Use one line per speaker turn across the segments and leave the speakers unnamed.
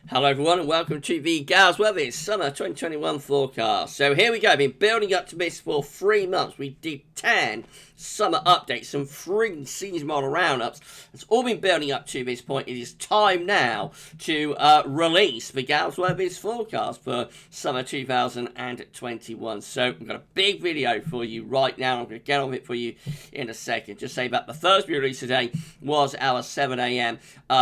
Hello everyone and welcome to the GavsWeatherVids Summer 2021 forecast. So here we go, been building up to this for 3 months. We did 10 summer updates, some 3 season model roundups. It's all been building up to this point. It is time now to release the GavsWeatherVids forecast for summer 2021. So we've got a big video for you right now. I'm going to get on with it for you in a second. Just say that the first video release today was our 7 a.m.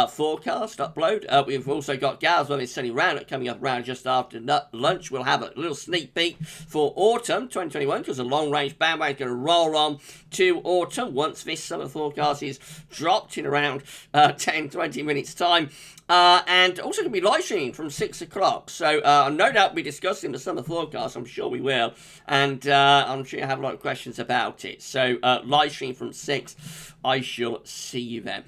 Forecast upload. We've also got GavsWeatherVids Sunny Roundup coming up around just after lunch. We'll have a little sneak peek for autumn 2021 because the long range bandwagon is going to roll on to autumn once this summer forecast is dropped in around 10-20 minutes time. And also going to be live streaming from 6 o'clock. So no doubt we'll be discussing the summer forecast. I'm sure we will. And I'm sure you have a lot of questions about it. So live stream from 6. I shall see you then.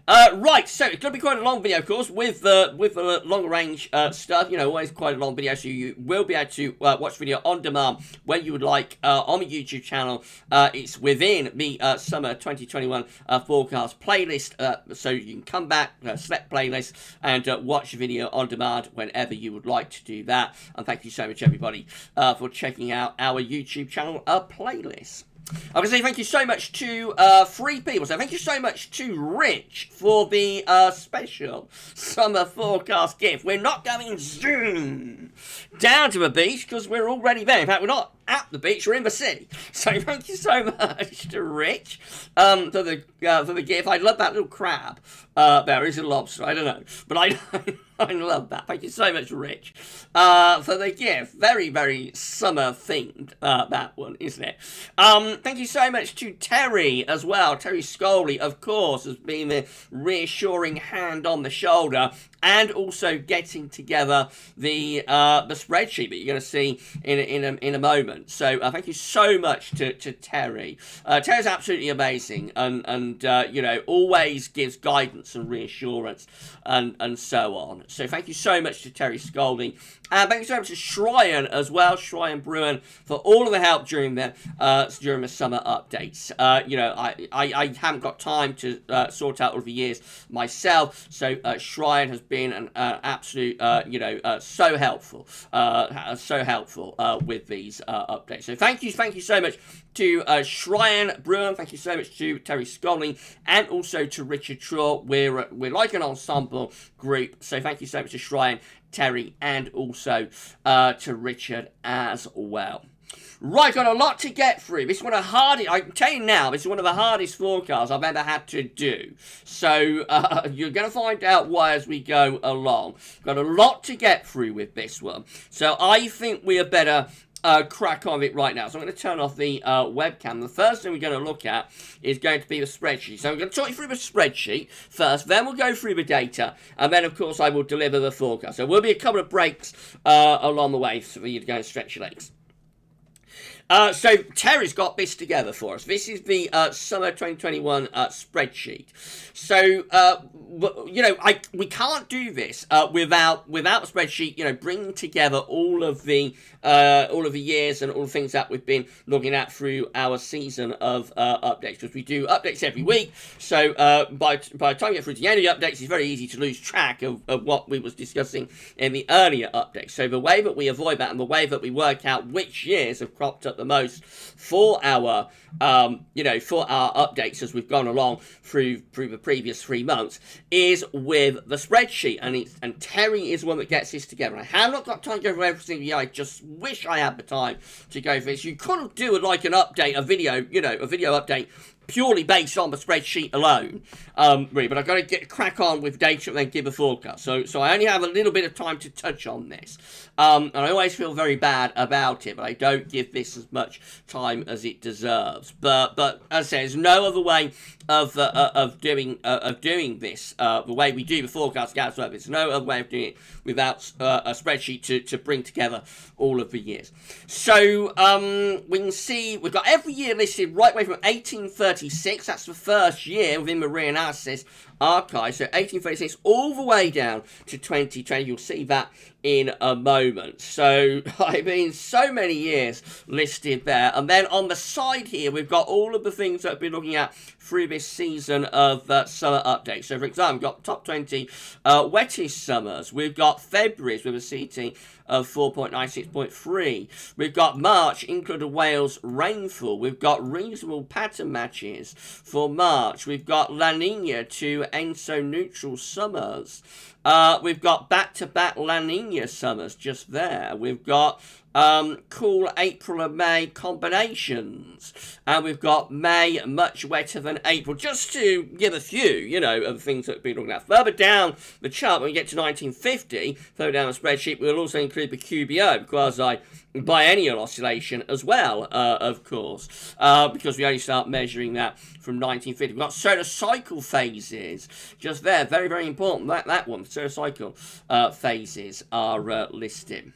Right, so it's going to be quite a long video, of course, with the long range stuff. You know, always quite a long video, so you will be able to watch the video on demand when you would like on the YouTube channel. It's within the summer 2021 forecast playlist, so you can come back, select playlist, and watch the video on demand whenever you would like to do that. And thank you so much, everybody, for checking out our YouTube channel playlist. I want to say thank you so much to 3 people. So thank you so much to Rich for the special summer forecast gift. We're not going zoom down to the beach because we're already there. In fact, we're not at the beach, we're in the city. So thank you so much to Rich for the gift. I love that little crab. There is a lobster, I don't know. But I love that. Thank you so much, Rich, for the gift. Very, very summer themed, that one, isn't it? Thank you so much to Terry as well. Terry Scoley, of course, has been the reassuring hand on the shoulder and also getting together the spreadsheet that you're going to see in a moment. So thank you so much to Terry. Terry's absolutely amazing and you know, always gives guidance and reassurance and so on. So thank you so much to Terry Scolding. And thank you so much to Shryan as well, Shryan Bruin, for all of the help during the summer updates. You know, I haven't got time to sort out all of the years myself, so Shryan has been an absolute, you know, so helpful with these updates. So thank you so much to Shryan Bruin. Thank you so much to Terry Scolling and also to Richard Traw. We're like an ensemble group, so thank you so much to Shryan, Terry, and also to Richard as well. Right, got a lot to get through. This is one of the hardest, I can tell you now, this is one of the hardest forecasts I've ever had to do. So, you're going to find out why as we go along. Got a lot to get through with this one. So, I think we are better crack on it right now. So I'm going to turn off the webcam. The first thing we're going to look at is going to be the spreadsheet. So I'm going to talk you through the spreadsheet first, then we'll go through the data, and then of course I will deliver the forecast. So there will be a couple of breaks along the way for you to go and stretch your legs. So Terry's got this together for us. This is the summer 2021 spreadsheet. So you know, we can't do this without the spreadsheet. You know, bringing together all of the years and all the things that we've been looking at through our season of updates, because we do updates every week. So by the time you get through to the end of the updates, it's very easy to lose track of what we was discussing in the earlier updates. So the way that we avoid that and the way that we work out which years have cropped up the most for our you know, for our updates as we've gone along through the previous 3 months is with the spreadsheet, and Terry is one that gets this together. I have not got time to go through everything yet. I just wish I had the time to go through this. You couldn't do it like an update, a video, you know, a video update purely based on the spreadsheet alone, really, but I've got to get crack on with data and then give a forecast. So I only have a little bit of time to touch on this, and I always feel very bad about it, but I don't give this as much time as it deserves. But as I say, there's no other way of doing this the way we do the forecast GavsWeatherVids. There's no other way of doing it without a spreadsheet to bring together all of the years. So we can see we've got every year listed right away from 1836. That's the first year within the reanalysis archive. So 1836 all the way down to 2020. You'll see that in a moment. So, I mean, so many years listed there. And then on the side here, we've got all of the things that we've been looking at through this season of summer updates. So, for example, we've got top 20 wettest summers. We've got February's with a CT of 4.96.3. We've got March, England and Wales rainfall. We've got reasonable pattern matches for March. We've got La Nina to ENSO neutral summers. We've got back-to-back La Nina summers just there. We've got cool April and May combinations. And we've got May much wetter than April, just to give a few, you know, of the things that we've been looking at. Further down the chart, when we get to 1950, further down the spreadsheet, we'll also include the QBO, quasi-biennial oscillation as well, of course, because we only start measuring that from 1950. We've got solar cycle phases just there. Very, very important. That one, solar cycle phases are listed.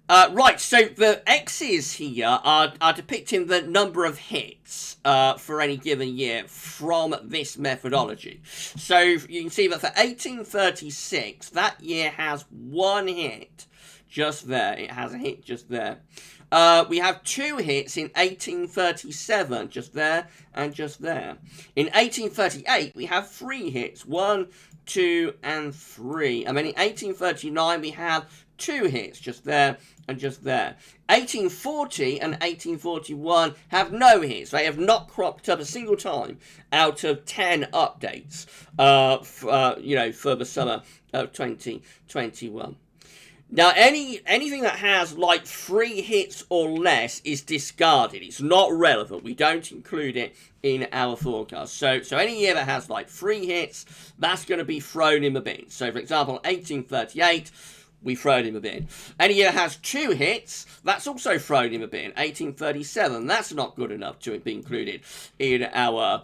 Right, so the X's here are depicting the number of hits for any given year from this methodology. So you can see that for 1836, that year has one hit just there. It has a hit just there. We have two hits in 1837, just there and just there. In 1838, we have three hits, 1, 2, and 3. And then in 1839, we have two hits, just there and just there. 1840 and 1841 have no hits. They have not cropped up a single time out of 10 updates, for the summer of 2021. Now, anything that has like 3 hits or less is discarded. It's not relevant. We don't include it in our forecast. So any year that has like 3 hits, that's going to be thrown in the bin. So, for example, 1838, we throw it in the bin. Any year that has 2 hits, that's also thrown in the bin. 1837, that's not good enough to be included in our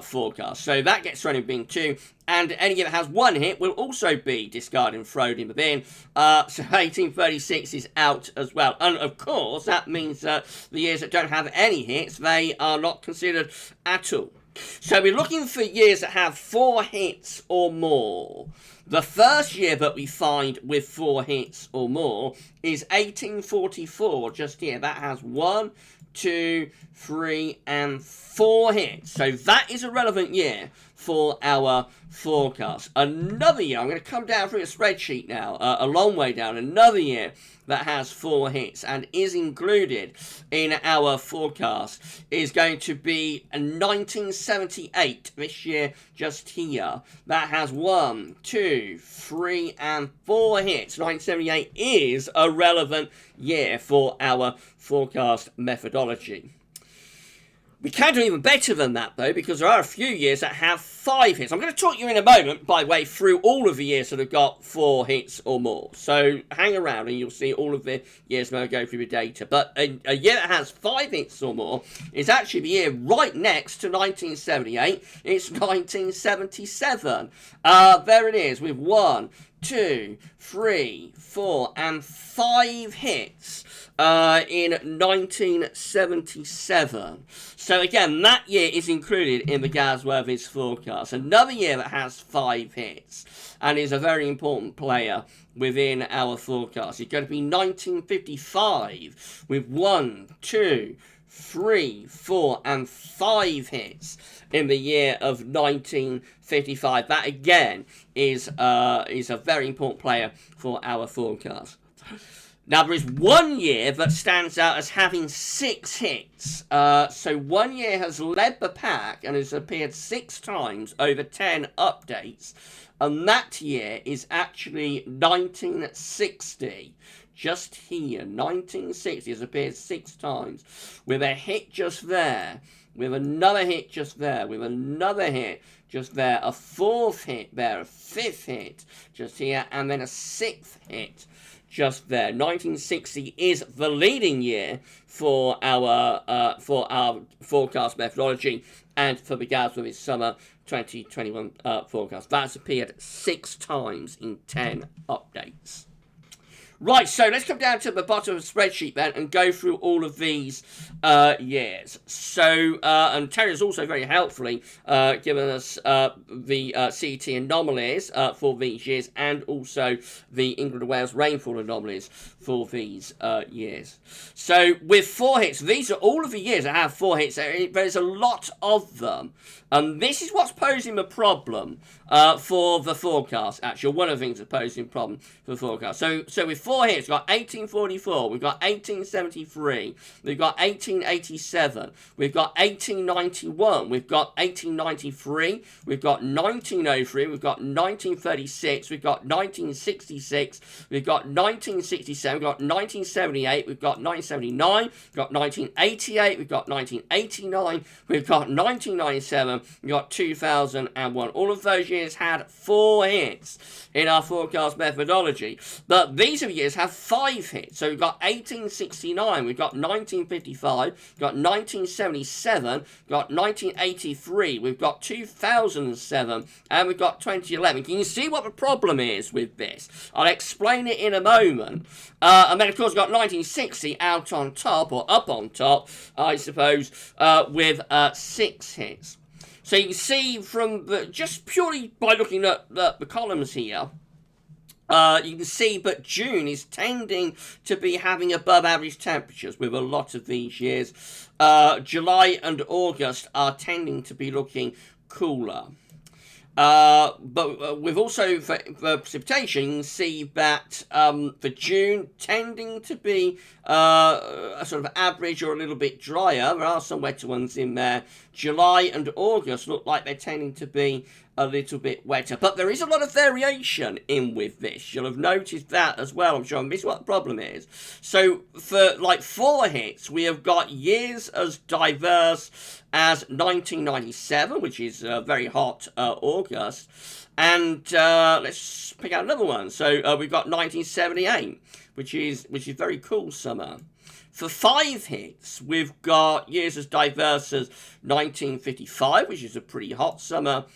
forecast. So that gets thrown in the bin too. And any year that has 1 hit will also be discarded and thrown in the bin. So 1836 is out as well. And of course, that means that the years that don't have any hits, they are not considered at all. So we're looking for years that have 4 hits or more. The first year that we find with 4 hits or more is 1844, just here. That has 1, 2, 3, and 4 hits. So that is a relevant year for our forecast. Another year, I'm going to come down through a spreadsheet now, a long way down, another year that has 4 hits and is included in our forecast is going to be 1978, this year just here. That has 1, 2, 3, and 4 hits. 1978 is a relevant year for our forecast methodology. We can do even better than that, though, because there are a few years that have 5 hits. I'm going to talk you in a moment, by the way, through all of the years that have got 4 hits or more. So hang around and you'll see all of the years when I go through the data. But a year that has 5 hits or more is actually the year right next to 1978. It's 1977. There it is with 1, 2, 3, 4, and 5 hits in 1977. So again, that year is included in the GavsWeatherVids forecast. Another year that has 5 hits and is a very important player within our forecast. It's going to be 1955 with 1, 2, 3, 4, and 5 hits in the year of 1955. That again is a very important player for our forecast. Now, there is one year that stands out as having 6 hits. So one year has led the pack and has appeared 6 times over 10 updates. And that year is actually 1960. Just here, 1960 has appeared 6 times. With a hit just there. With another hit just there. With another hit just there. A 4th hit there. A 5th hit just here. And then a 6th hit just there. 1960 is the leading year for our forecast methodology and for the GavsWeatherVids summer 2021 forecast. That's appeared 6 times in 10 updates. Right, so let's come down to the bottom of the spreadsheet then and go through all of these years. So, and Terry's also very helpfully given us the CET anomalies for these years and also the England and Wales rainfall anomalies for these years. So, with 4 hits, these are all of the years that have 4 hits. There's a lot of them. This is what's posing a problem for the forecast, actually. One of the things that's posing a problem for the forecast. So with 4 hits, we've got 1844, we've got 1873, we've got 1887, we've got 1891, we've got 1893, we've got 1903, we've got 1936, we've got 1966, we've got 1967, we've got 1978, we've got 1979, we've got 1988, we've got 1989, we've got 1997, we've got 2001. All of those years had 4 hits in our forecast methodology, but these years have 5 hits. So we've got 1869, we've got 1955, we've got 1977, we've got 1983, we've got 2007, and we've got 2011. Can you see what the problem is with this? I'll explain it in a moment. And then, of course, we've got 1960 out on top, or up on top, I suppose, with 6 hits. So you can see from just purely by looking at the columns here, you can see that June is tending to be having above average temperatures with a lot of these years. July and August are tending to be looking cooler. But with also for precipitation, you can see that for June tending to be a sort of average or a little bit drier. There are some wetter ones in there. July and August look like they're tending to be a little bit wetter. But there is a lot of variation in with this. You'll have noticed that as well, I'm sure. And this is what the problem is. So for like 4 hits, we have got years as diverse as 1997, which is a very hot August. And let's pick out another one. So we've got 1978, which is very cool summer. For 5 hits, we've got years as diverse as 1955, which is a pretty hot summer,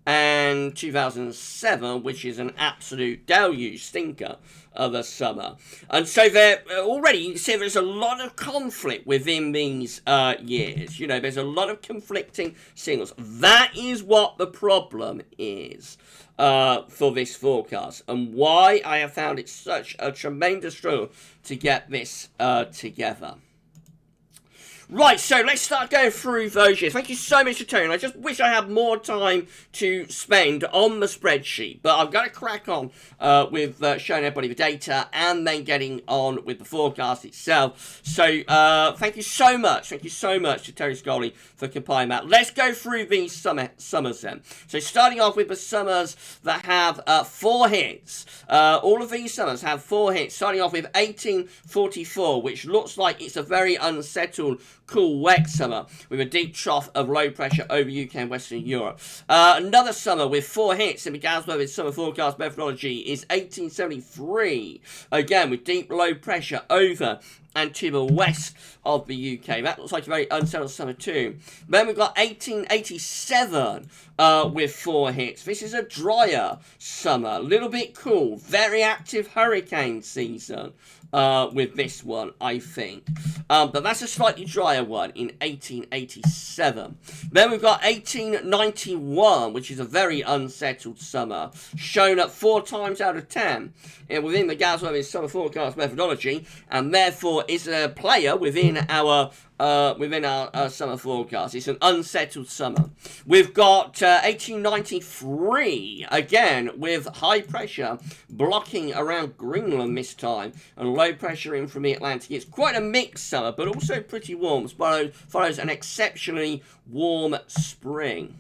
and 2007, which is an absolute deluge stinker of a summer. And so there already, you can see there's a lot of conflict within these years. You know, there's a lot of conflicting signals. That is what the problem is for this forecast, and why I have found it such a tremendous struggle to get this together. Right, so let's start going through those years. Thank you so much for tuning. I just wish I had more time to spend on the spreadsheet, but I've got to crack on with showing everybody the data and then getting on with the forecast itself. So thank you so much to Terry Scully for compiling that. Let's go through these summers then. So starting off with the summers that have 4 hits. All of these summers have 4 hits, starting off with 1844, which looks like it's a very unsettled, cool, wet summer with a deep trough of low pressure over UK and Western Europe. Another summer with 4 hits in the GavsWeatherVids summer forecast methodology is 1873. Again, with deep low pressure over and to the west of the UK. That looks like a very unsettled summer too. Then we've got 1887 with 4 hits. This is a drier summer, a little bit cool, very active hurricane season with this one, I think. But that's a slightly drier one in 1887. Then we've got 1891, which is a very unsettled summer, shown up 4 times out of 10 within the GavsWeatherVids summer forecast methodology, and therefore is a player within our summer forecast. It's an unsettled summer. We've got 1893, again, with high pressure blocking around Greenland this time, and low pressure in from the Atlantic. It's quite a mixed summer, but also pretty warm. Follows an exceptionally warm spring.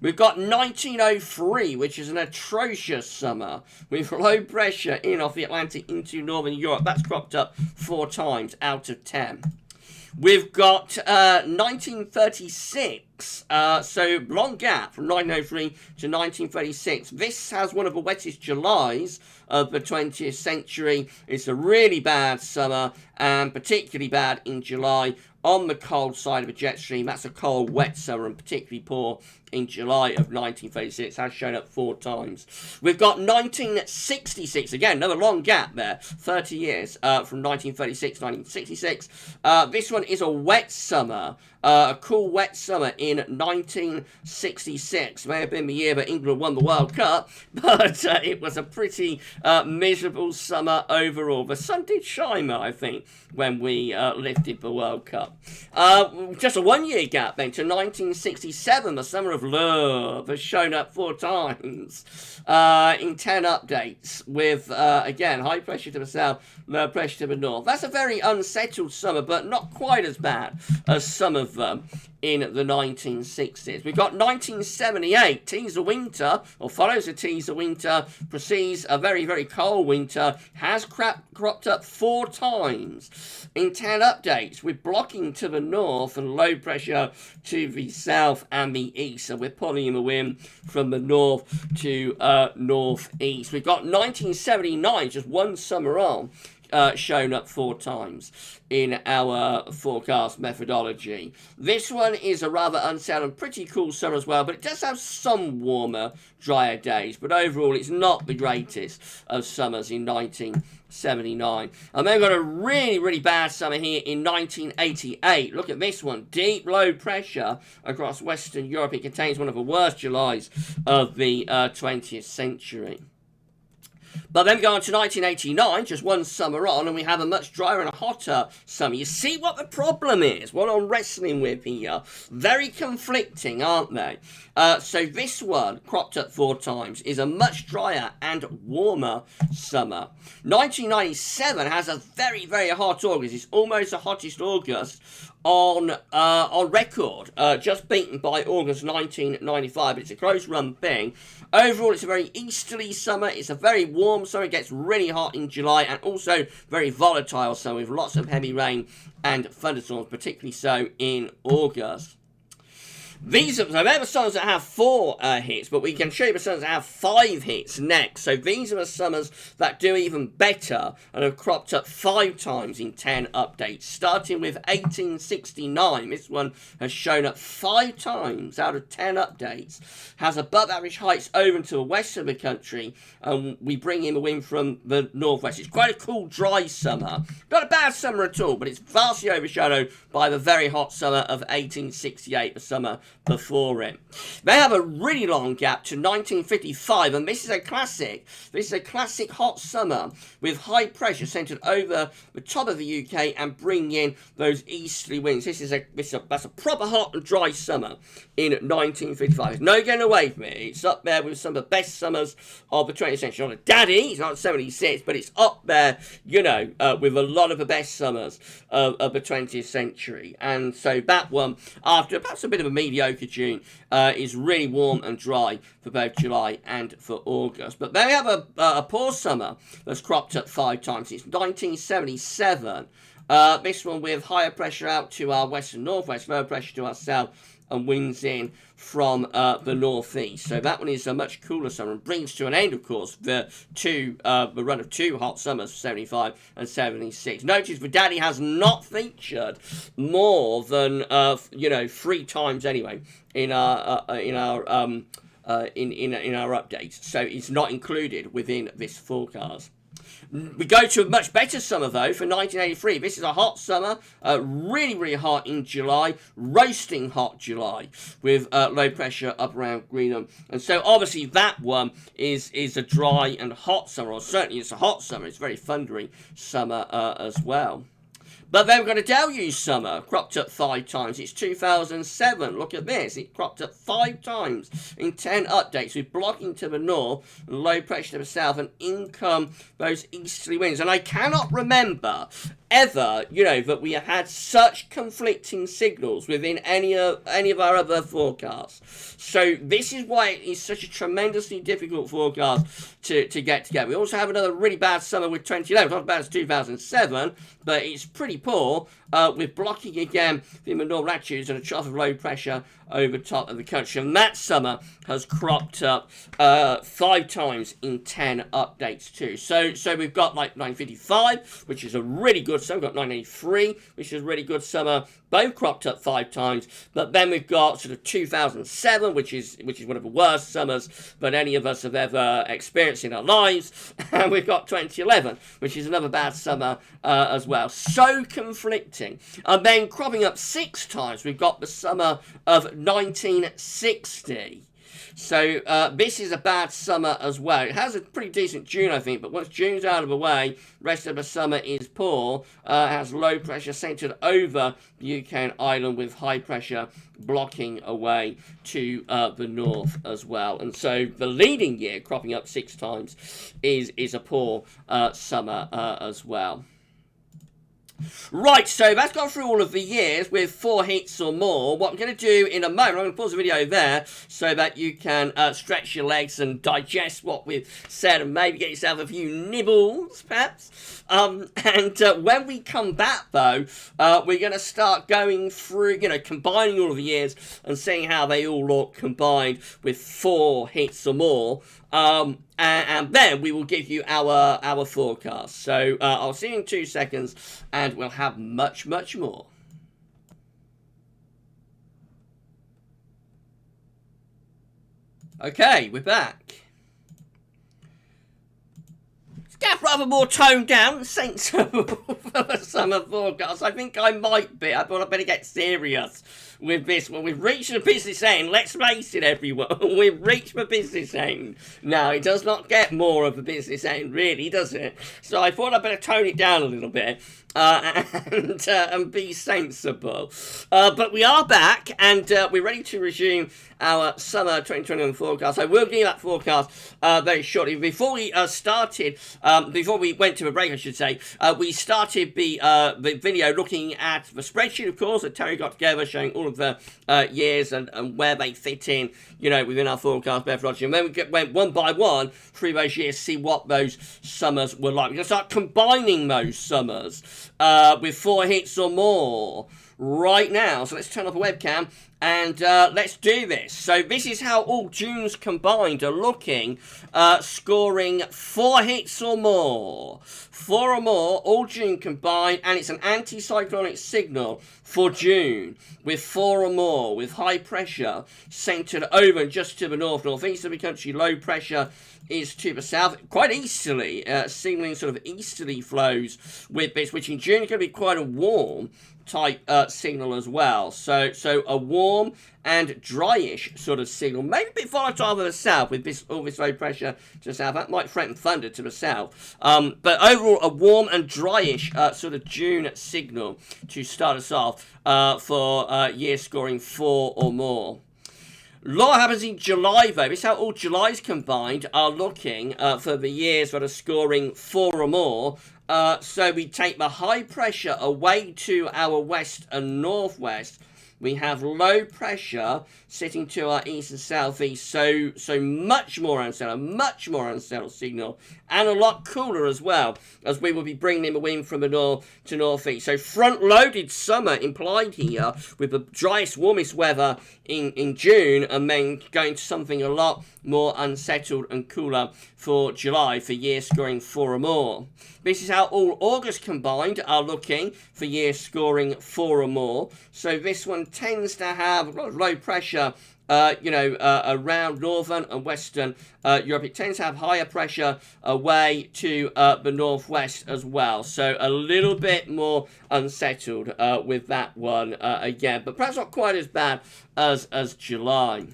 We've got 1903, which is an atrocious summer, with low pressure in off the Atlantic into Northern Europe. That's cropped up 4 times out of 10. We've got 1936, so long gap from 1903 to 1936. This has one of the wettest Julys of the 20th century. It's a really bad summer, and particularly bad in July, on the cold side of a jet stream. That's a cold, wet summer, and particularly poor in July of 1936, has shown up 4 times. We've got 1966, again, another long gap there, 30 years from 1936 to 1966. This one is a wet summer, a cool, wet summer in 1966. May have been the year that England won the World Cup, but it was a pretty miserable summer overall. The sun did shine, though, I think, when we lifted the World Cup. Just a 1-year gap then to 1967, the summer of love has shown up 4 times in 10 updates with, again, high pressure to the south, low pressure to the north. That's a very unsettled summer, but not quite as bad as some of them in the 1960s. We've got 1978, teaser winter, or follows a teaser winter, precedes a very, very cold winter, has cropped up 4 times in 10 updates, with blocking to the north and low pressure to the south and the east. So we're pulling in the wind from the north to northeast. We've got 1979, just one summer on, shown up 4 times in our forecast methodology. This one is a rather unsettled and pretty cool summer as well, but it does have some warmer, drier days. But overall, it's not the greatest of summers in 1979. And then we've got a really, really bad summer here in 1988. Look at this one. Deep low pressure across Western Europe. It contains one of the worst Julys of the 20th century. But then we go on to 1989, just one summer on, and we have a much drier and hotter summer. You see what the problem is, what I'm wrestling with here. Very conflicting, aren't they? So this one, cropped up 4 times, is a much drier and warmer summer. 1997 has a very, very hot August. It's almost the hottest August on record, just beaten by August 1995, but it's a close run thing. Overall, it's a very easterly summer. It's a very warm summer. It gets really hot in July, and also very volatile summer with lots of heavy rain and thunderstorms, particularly so in August. These are the summers that have 4 hits, but we can show you the summers that have 5 hits next. So these are the summers that do even better and have cropped up 5 times in 10 updates. Starting with 1869, this one has shown up 5 times out of 10 updates. Has above average heights over to the west of the country, and we bring in the wind from the northwest. It's quite a cool, dry summer. Not a bad summer at all, but it's vastly overshadowed by the very hot summer of 1868, the summer before it. They have a really long gap to 1955, and this is a classic. This is a classic hot summer with high pressure centered over the top of the UK and bringing in those easterly winds. That's a proper hot and dry summer in 1955. There's no getting away from it. It's up there with some of the best summers of the 20th century. Not a daddy, it's not 76, but it's up there, you know, with a lot of the best summers of the 20th century. And so that one, after perhaps a bit of a mediocre June, is really warm and dry for both July and for August. But then we have a poor summer that's cropped up 5 times. It's 1977. This one with higher pressure out to our west and northwest, lower pressure to our south, and winds in from the northeast. So that one is a much cooler summer and brings to an end, of course, the run of 2 hot summers, 75 and 76. Notice the daddy has not featured more than 3 times anyway in our updates. So it's not included within this forecast. We go to a much better summer, though, for 1983. This is a hot summer, really, really hot in July, roasting hot July, with low pressure up around Greenham. And so, obviously, that one is a dry and hot summer, or certainly it's a hot summer. It's a very thundery summer as well. But then we've got a deluge summer, cropped up 5 times. It's 2007. Look at this. It cropped up 5 times in 10 updates with blocking to the north and low pressure to the south, and in come those easterly winds. And I cannot remember ever, that we have had such conflicting signals within any of our other forecasts. So this is why it is such a tremendously difficult forecast to get together. We also have another really bad summer with 2011, not as bad as 2007, but it's pretty poor, with blocking again in the northern latitudes and a trough of low pressure over top of the country. And that summer has cropped up 5 times in 10 updates too. So we've got like 1955, which is a really good summer. We've got 1983, which is a really good summer. Both cropped up 5 times. But then we've got sort of 2007, which is one of the worst summers that any of us have ever experienced in our lives. And we've got 2011, which is another bad summer as well. So conflicting. And then cropping up 6 times, we've got the summer of 1960. So this is a bad summer as well. It has a pretty decent June, I think, but once June's out of the way, rest of the summer is poor. It has low pressure centred over the UK and Ireland, with high pressure blocking away to the north as well. And so the leading year, cropping up 6 times, is a poor summer as well. Right, so that's gone through all of the years with 4 hits or more. What I'm going to do in a moment, I'm going to pause the video there so that you can stretch your legs and digest what we've said and maybe get yourself a few nibbles, perhaps. And when we come back, though, we're going to start going through, combining all of the years and seeing how they all look combined with 4 hits or more. And then we will give you our forecast. So I'll see you in 2 seconds, and we'll have much, much more. Okay, we're back. Let's get rather more toned down and sensible for the summer forecast. I think I might be. I thought I'd better get serious with this one. We've reached the business end. Let's face it, everyone. We've reached the business end. Now, it does not get more of a business end, really, does it? So I thought I'd better tone it down a little bit and be sensible. But we are back, and we're ready to resume our summer 2021 forecast. I will give you that forecast very shortly. Before we before we went to a break, I should say, we started the video looking at the spreadsheet, of course, that Terry got together, showing all of the years and where they fit in, within our forecast methodology. And then we went one by one through those years, see what those summers were like. We're going to start combining those summers with 4 hits or more right now. So let's turn off the webcam and let's do this. So this is how all Junes combined are looking, scoring 4 hits or more. 4 or more, all June combined, and it's an anticyclonic signal for June, with 4 or more, with high pressure centred over and just to the northeast of the country. Low pressure is to the south, quite easterly, signaling sort of easterly flows with this, which in June is going to be quite a warm type signal as well. So a warm and dryish sort of signal, maybe a bit volatile to the south with all this low pressure to the south. That might threaten thunder to the south. But overall, a warm and dryish sort of June signal to start us off for year scoring 4 or more. A lot happens in July, though. This is how all Julys combined are looking for the years that are scoring 4 or more. So we take the high pressure away to our west and northwest. We have low pressure sitting to our east and southeast, so much more unsettled signal, and a lot cooler as well, as we will be bringing in the wind from the north to northeast. So front-loaded summer implied here, with the driest, warmest weather in June, and then going to something a lot more unsettled and cooler for July, for years scoring 4 or more. This is how all August combined are looking for years scoring 4 or more. So this one tends to have a lot of low pressure, around northern and western Europe. It tends to have higher pressure away to the northwest as well. So a little bit more unsettled with that one again, but perhaps not quite as bad as July.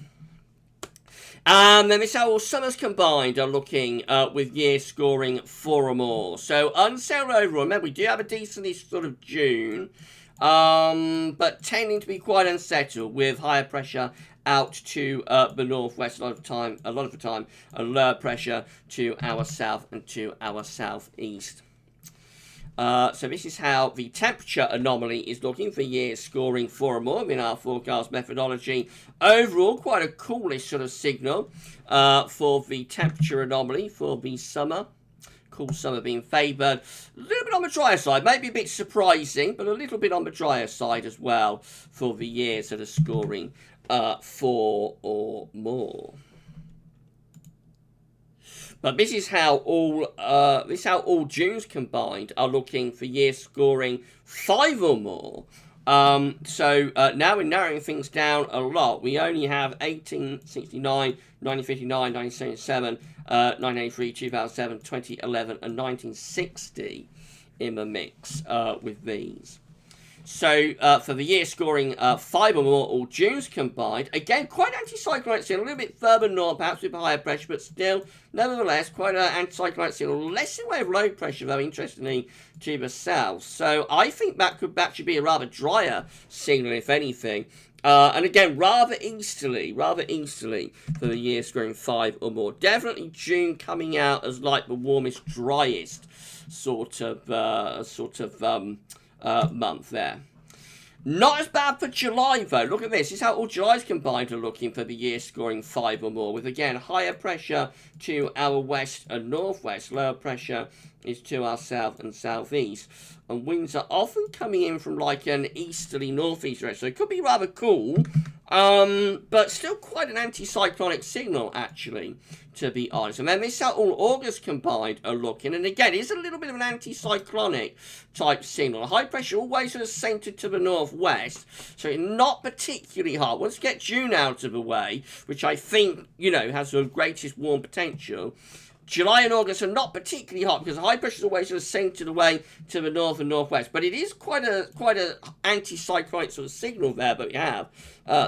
And then this is how all summers combined are looking with years scoring 4 or more. So unsettled overall. Remember, we do have a decently sort of June, but tending to be quite unsettled with higher pressure out to the northwest a lot of the time, and lower pressure to our south and to our southeast. So this is how the temperature anomaly is looking for years scoring 4 or more in our forecast methodology. Overall, quite a coolish sort of signal for the temperature anomaly for the summer. Cool summer being favoured. A little bit on the drier side, maybe a bit surprising, but a little bit on the drier side as well for the years that are scoring 4 or more. But this is how all Junes combined are looking for years scoring 5 or more. So now we're narrowing things down a lot. We only have 1869, 1959, 1977, 1983, 2007, 2011, and 1960 in the mix with these. So, for the year scoring 5 or more, all Junes combined. Again, quite anticyclonic still, a little bit further north, perhaps with higher pressure, but still, nevertheless, quite anticyclonic still. Less in the way of low pressure, though, interestingly, to the south. So, I think that could actually be a rather drier signal, if anything. And again, rather easterly for the year scoring 5 or more. Definitely June coming out as like the warmest, driest sort of month there. Not as bad for July, though. Look at this. This is how all Julys combined are looking for the year scoring 5 or more, with, again, higher pressure to our west and northwest. Lower pressure is to our south and southeast. And winds are often coming in from, like, an easterly northeast direction. So it could be rather cool, but still quite an anticyclonic signal, actually, to be honest. And then this is how all August combined are looking. And again, it's a little bit of an anticyclonic type signal. High pressure always sort of centered to the northwest, so not particularly hot. Once you get June out of the way, which I think, you know, has the greatest warm potential, July and August are not particularly hot because high pressure is always sort of centered away to the north and northwest. But it is quite a anticyclonic sort of signal there that we have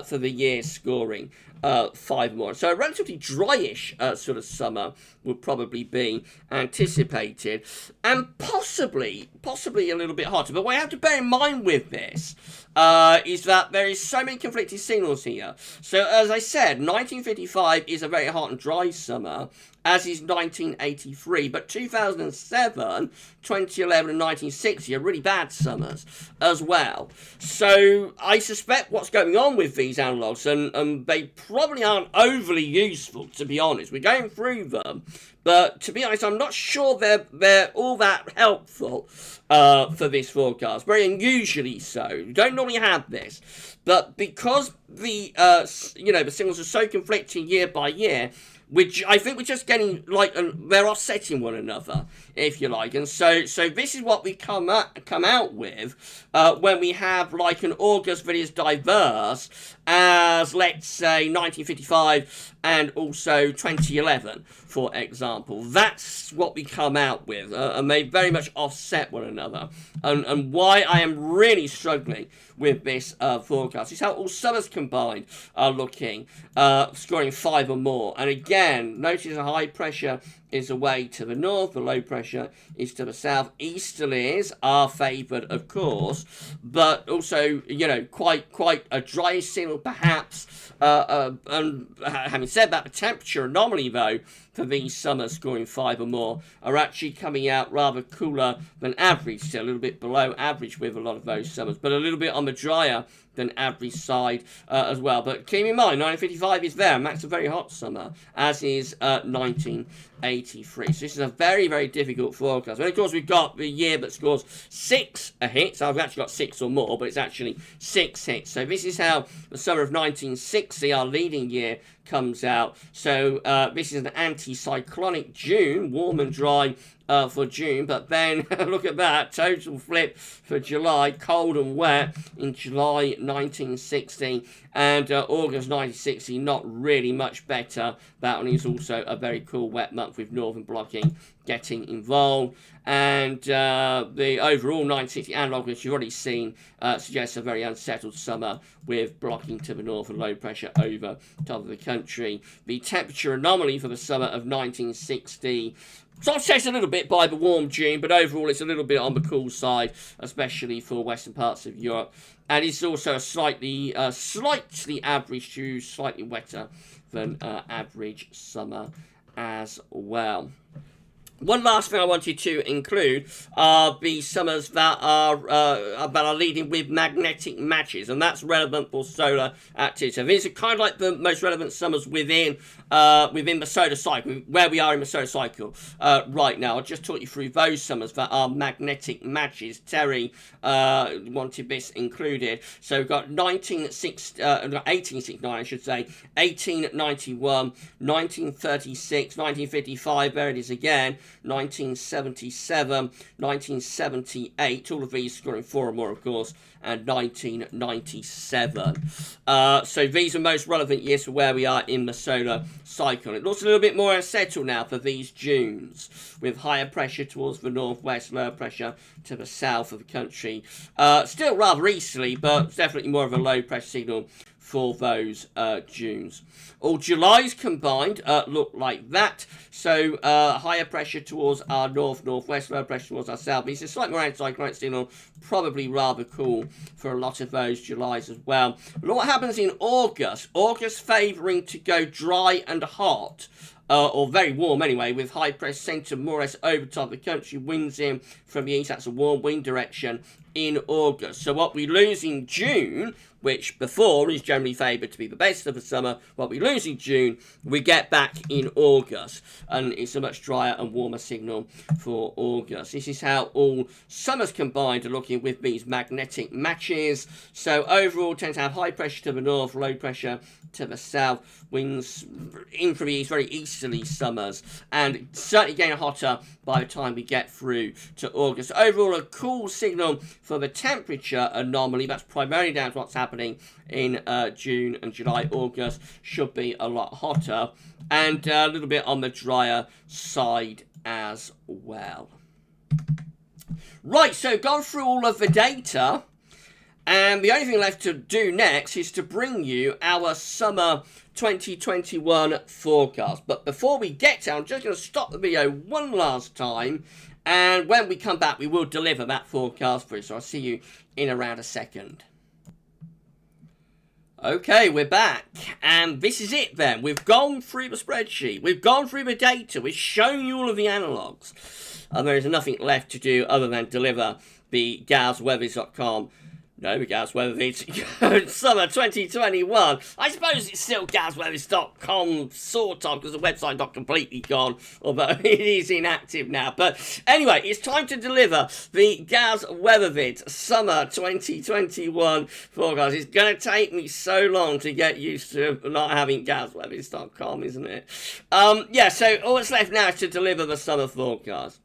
for the year scoring 5 more. So a relatively dryish sort of summer would probably be anticipated, and possibly a little bit hotter. But what you have to bear in mind with this is that there is so many conflicting signals here. So as I said, 1955 is a very hot and dry summer, as is 1983, but 2007, 2011, and 1960 are really bad summers as well. So I suspect what's going on with these analogues, and they probably aren't overly useful, to be honest. We're going through them, but to be honest, I'm not sure they're all that helpful for this forecast. Very unusually so. You don't normally have this, but because the the signals are so conflicting year by year, which I think we're just getting, like, they're offsetting one another, if you like. And so this is what we come out with when we have, like, an August that is diverse as, let's say, 1955 and also 2011, for example. That's what we come out with, and they very much offset one another. And why I am really struggling with this forecast is how all summers combined are looking, scoring 5 or more. And again, notice the high pressure is away to the north, the low pressure is to the south. Easterlies are favoured, of course, but also, you know, quite a dry signal, perhaps. And having said that, the temperature anomaly, though, for these summers scoring 5 or more are actually coming out rather cooler than average, still a little bit below average with a lot of those summers, but a little bit on the drier than average side as well. But keep in mind, 1955 is there, and that's a very hot summer, as is 1983. So this is a very, very difficult forecast. And of course, we've got the year that scores 6 hits. I've actually got 6 or more, but it's actually 6 hits. So this is how the summer of 1960, our leading year, comes out. So this is an anticyclonic June, warm and dry for June, but then look at that, total flip for July, cold and wet in July 1960, and August 1960, not really much better. That one is also a very cool wet month with northern blocking getting involved, and the overall 1960 analogue, which you've already seen, suggests a very unsettled summer with blocking to the north and low pressure over top of the country. The temperature anomaly for the summer of 1960 sort of chased a little bit by the warm June, but overall it's a little bit on the cool side, especially for western parts of Europe. And it's also a slightly average to slightly wetter than average summer as well. One last thing I wanted to include are the summers that are leading with magnetic matches, and that's relevant for solar activity. So these are kind of like the most relevant summers within the solar cycle, where we are in the solar cycle right now. I'll just talk you through those summers that are magnetic matches. Terry wanted this included. So we've got 1869, I should say, 1891, 1936, 1955. There it is again. 1977, 1978, all of these scoring 4 or more, of course, and 1997. So these are most relevant years for where we are in the solar cycle. It looks a little bit more unsettled now for these Junes, with higher pressure towards the northwest, lower pressure to the south of the country. Still rather easterly, but definitely more of a low pressure signal for those Junes. All Julys combined look like that. So higher pressure towards our north-northwest, lower pressure towards our southeast. It's slightly more anticyclonic signal, probably rather cool for a lot of those Julys as well. But what happens in August? August favouring to go dry and hot. Or very warm anyway, with high pressure centre more or less over top of the country, winds in from the east, that's a warm wind direction in August. So what we lose in June, which before is generally favoured to be the best of the summer, what we lose in June, we get back in August. And it's a much drier and warmer signal for August. This is how all summers combined are looking with these magnetic matches. So overall, tend to have high pressure to the north, low pressure to the south, winds in from the east, very easterly summers, and certainly getting hotter by the time we get through to August. Overall, a cool signal for the temperature anomaly. That's primarily down to what's happening in June and July. August should be a lot hotter, and a little bit on the drier side as well. Right, so gone through all of the data. And the only thing left to do next is to bring you our summer 2021 forecast. But before we get to it, I'm just going to stop the video one last time. And when we come back, we will deliver that forecast for you. So I'll see you in around a second. Okay, we're back. And this is it then. We've gone through the spreadsheet. We've gone through the data. We've shown you all of the analogues. And there is nothing left to do other than deliver the GavsWeatherVids.com. No, GavsWeatherVids summer 2021. I suppose it's still GavsWeatherVids.com, sort of, because the website's not completely gone, although it is inactive now. But anyway, it's time to deliver the GavsWeatherVids summer 2021 forecast. It's going to take me so long to get used to not having GavsWeatherVids.com, isn't it? Yeah, so all that's left now is to deliver the summer forecast.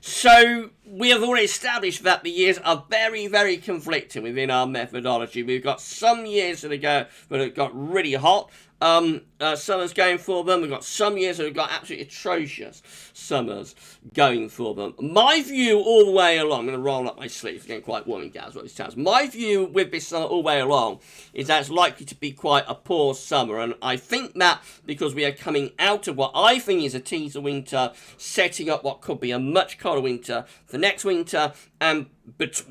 So we have already established that the years are very, very conflicting within our methodology. We've got some years that have got really hot summers going for them. We've got some years that have got absolutely atrocious summers going for them. My view all the way along, I'm going to roll up my sleeves, it's getting quite warm in GavsWeatherVids sounds. My view with this summer all the way along is that it's likely to be quite a poor summer, and I think that because we are coming out of what I think is a teaser winter, setting up what could be a much colder winter for next winter, and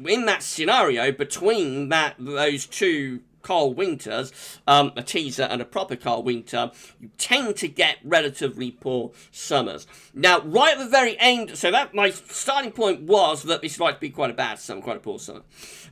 in that scenario, between those two cold winters, a teaser and a proper cold winter, you tend to get relatively poor summers. Now, right at the very end, so that my starting point was that this is likely to be quite a bad summer, quite a poor summer.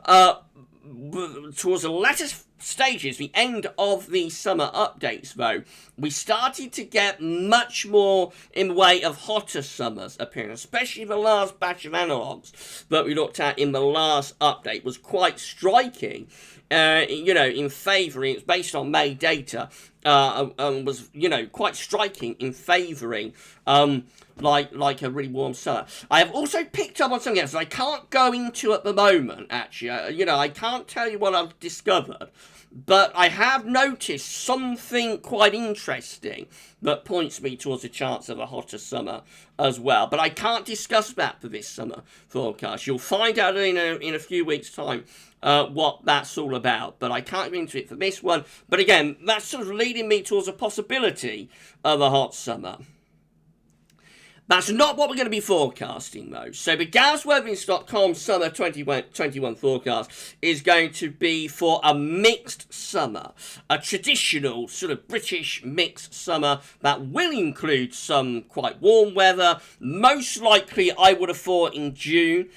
Towards the latter stages, the end of the summer updates, though, we started to get much more in the way of hotter summers appearing, especially the last batch of analogues that we looked at in the last update was quite striking. In favouring, it's based on May data, was, quite striking in favouring, like a really warm summer. I have also picked up on something else that I can't go into at the moment, actually. I can't tell you what I've discovered, but I have noticed something quite interesting that points me towards a chance of a hotter summer as well. But I can't discuss that for this summer forecast. You'll find out in a few weeks' time what that's all about, but I can't go into it for this one. But again, that's sort of leading me towards a possibility of a hot summer. That's not what we're going to be forecasting, though. So the GavsWeatherVids.com summer 2021 forecast is going to be for a mixed summer. A traditional sort of British mixed summer that will include some quite warm weather. Most likely, I would have thought in June.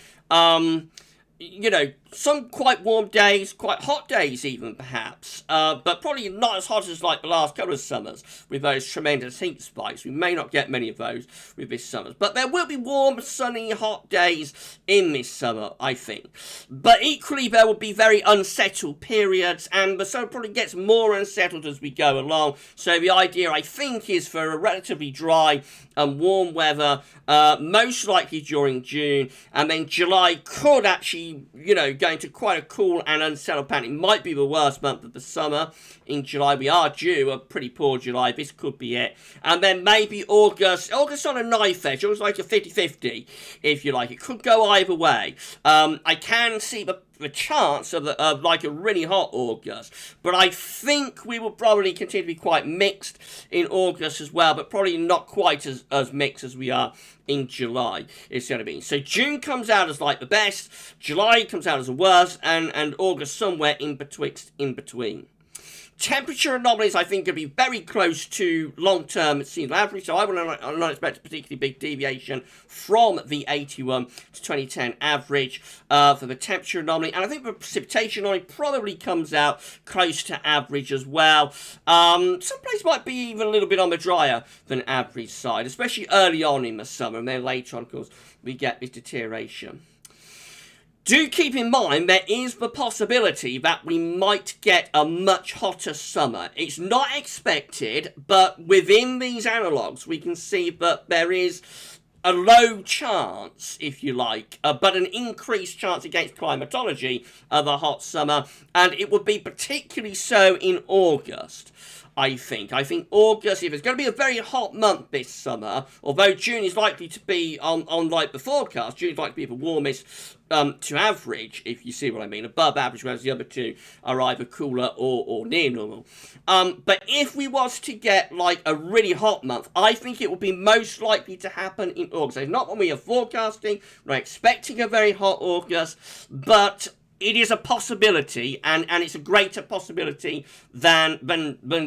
You know, some quite warm days, quite hot days even, perhaps. But probably not as hot as like the last couple of summers with those tremendous heat spikes. We may not get many of those with this summer. But there will be warm, sunny, hot days in this summer, I think. But equally, there will be very unsettled periods, and the summer probably gets more unsettled as we go along. So the idea, I think, is for a relatively dry and warm weather, most likely during June, and then July could actually, you know, go into quite a cool and unsettled pattern. It might be the worst month of the summer. In July, we are due a pretty poor July. This could be it. And then maybe August on a knife edge. It was like a 50-50, if you like. It could go either way. I can see the chance of like a really hot August, but I think we will probably continue to be quite mixed in August as well, but probably not quite as mixed as we are in July, it's going to be. So June comes out as like the best, July comes out as the worst, and August somewhere in between. Temperature anomalies, I think, could be very close to long-term seasonal average, so I would not expect a particularly big deviation from the 81 to 2010 average for the temperature anomaly, and I think the precipitation anomaly probably comes out close to average as well. Some places might be even a little bit on the drier than average side, especially early on in the summer, and then later on, of course, we get this deterioration. Do keep in mind there is the possibility that we might get a much hotter summer. It's not expected, but within these analogues we can see that there is a low chance, if you like, but an increased chance against climatology of a hot summer, and it would be particularly so in August. I think August, if it's going to be a very hot month this summer, although June is likely to be on like the forecast, June is likely to be the warmest to average, if you see what I mean, above average, whereas the other two are either cooler or near normal. But if we was to get like a really hot month, I think it would be most likely to happen in August. It's not what we are forecasting. We're expecting a very hot August, but it is a possibility, and it's a greater possibility than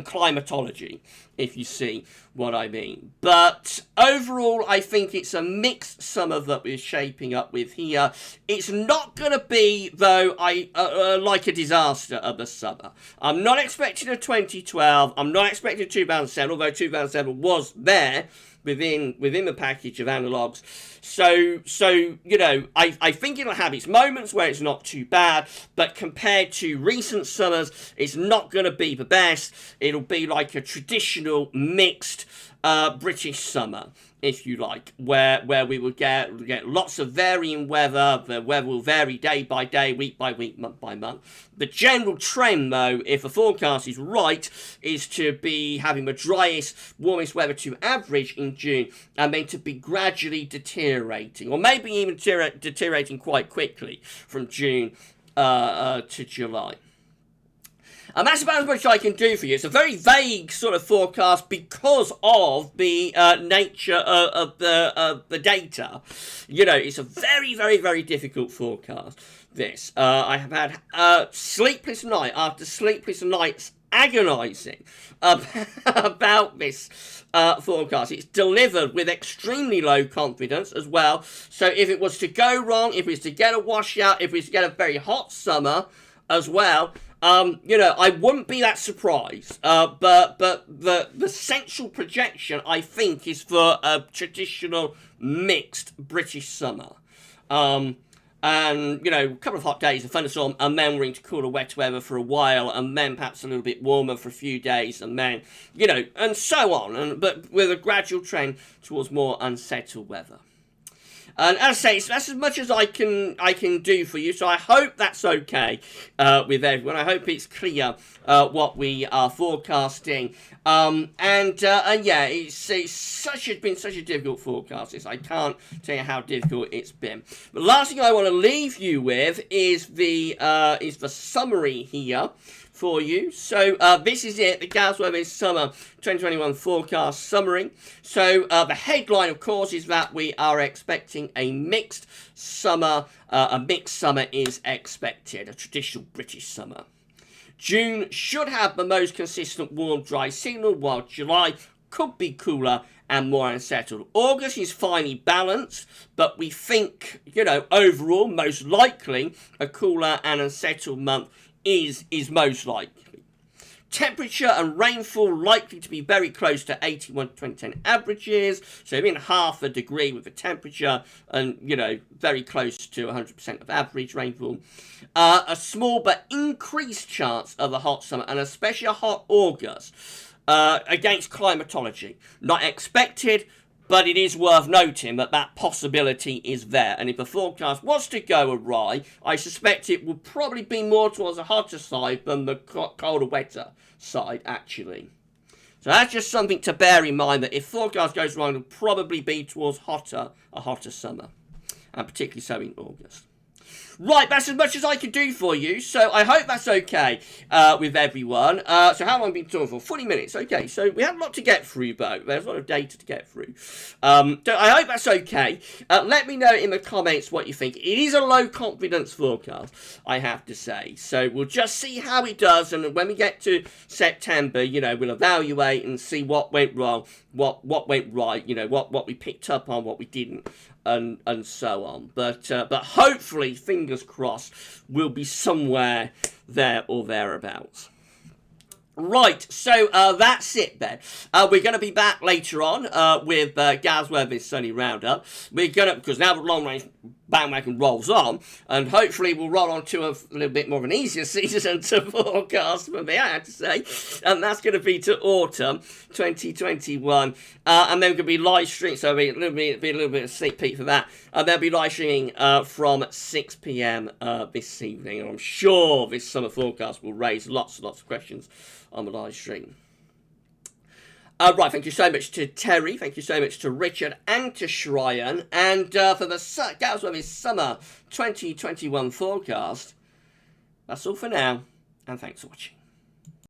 climatology, if you see what I mean. But overall, I think it's a mixed summer that we're shaping up with here. It's not going to be, though, like a disaster of the summer. I'm not expecting a 2012. I'm not expecting 2007, although 2007 was there within the package of analogues. So you know, I think it'll have its moments where it's not too bad, but compared to recent summers, it's not going to be the best. It'll be like a traditional mixed British summer, if you like, where we will get lots of varying weather. The weather will vary day by day, week by week, month by month. The general trend, though, if the forecast is right, is to be having the driest, warmest weather to average in June, and then to be gradually deteriorating, or maybe even deteriorating quite quickly from June to July. And that's about as much as I can do for you. It's a very vague sort of forecast because of the nature of the data. You know, it's a very, very, very difficult forecast, this. I have had sleepless night after sleepless nights agonising about this forecast. It's delivered with extremely low confidence as well. So if it was to go wrong, if it was to get a washout, if it was to get a very hot summer as well, you know, I wouldn't be that surprised. But the central projection, I think, is for a traditional mixed British summer. And, you know, a couple of hot days, a thunderstorm, and then we're into cooler, wet weather for a while, and then perhaps a little bit warmer for a few days, and then, you know, and so on, but with a gradual trend towards more unsettled weather. And as I say, that's as much as I can do for you. So I hope that's okay with everyone. I hope it's clear what we are forecasting. And yeah, it's been such a difficult forecast. I can't tell you how difficult it's been. The last thing I want to leave you with is the summary here for you. So this is it, the GavsWeatherVids Summer 2021 forecast summary. So the headline, of course, is that we are expecting a mixed summer. A mixed summer is expected, a traditional British summer. June should have the most consistent warm, dry signal, while July could be cooler and more unsettled. August is finely balanced, but we think, overall, most likely, a cooler and unsettled month is most likely. Temperature and rainfall likely to be very close to 81 to 2010 averages, so in half a degree with the temperature and, very close to 100% of average rainfall. A small but increased chance of a hot summer, and especially a hot August. Against climatology. Not expected, but it is worth noting that possibility is there. And if the forecast was to go awry, I suspect it would probably be more towards the hotter side than the colder, wetter side, actually. So that's just something to bear in mind, that if forecast goes wrong, it'll probably be towards a hotter summer. And particularly so in August. Right, that's as much as I can do for you, so I hope that's okay with everyone. So how long have I been talking for? 40 minutes, okay. So we have a lot to get through, though. There's a lot of data to get through. So I hope that's okay. Let me know in the comments what you think. It is a low confidence forecast, I have to say. So we'll just see how it does, and when we get to September, we'll evaluate and see what went wrong, what went right, what we picked up on, what we didn't. And so on, but hopefully, fingers crossed, we'll be somewhere there or thereabouts. Right, so that's it then. We're going to be back later on with GavsWeatherVids Sunny Roundup. Because now the long range bandwagon rolls on, and hopefully we'll roll on to a little bit more of an easier season to forecast for me, I have to say, and that's going to be to autumn 2021, and then we're going to be live streaming, so be a little bit of sneak peek for that, and they'll be live streaming from 6 p.m. This evening, and I'm sure this summer forecast will raise lots and lots of questions on the live stream. Right, thank you so much to Terry, thank you so much to Richard and to Shryan, and for the GavsWeatherVids Summer 2021 forecast, that's all for now, and thanks for watching.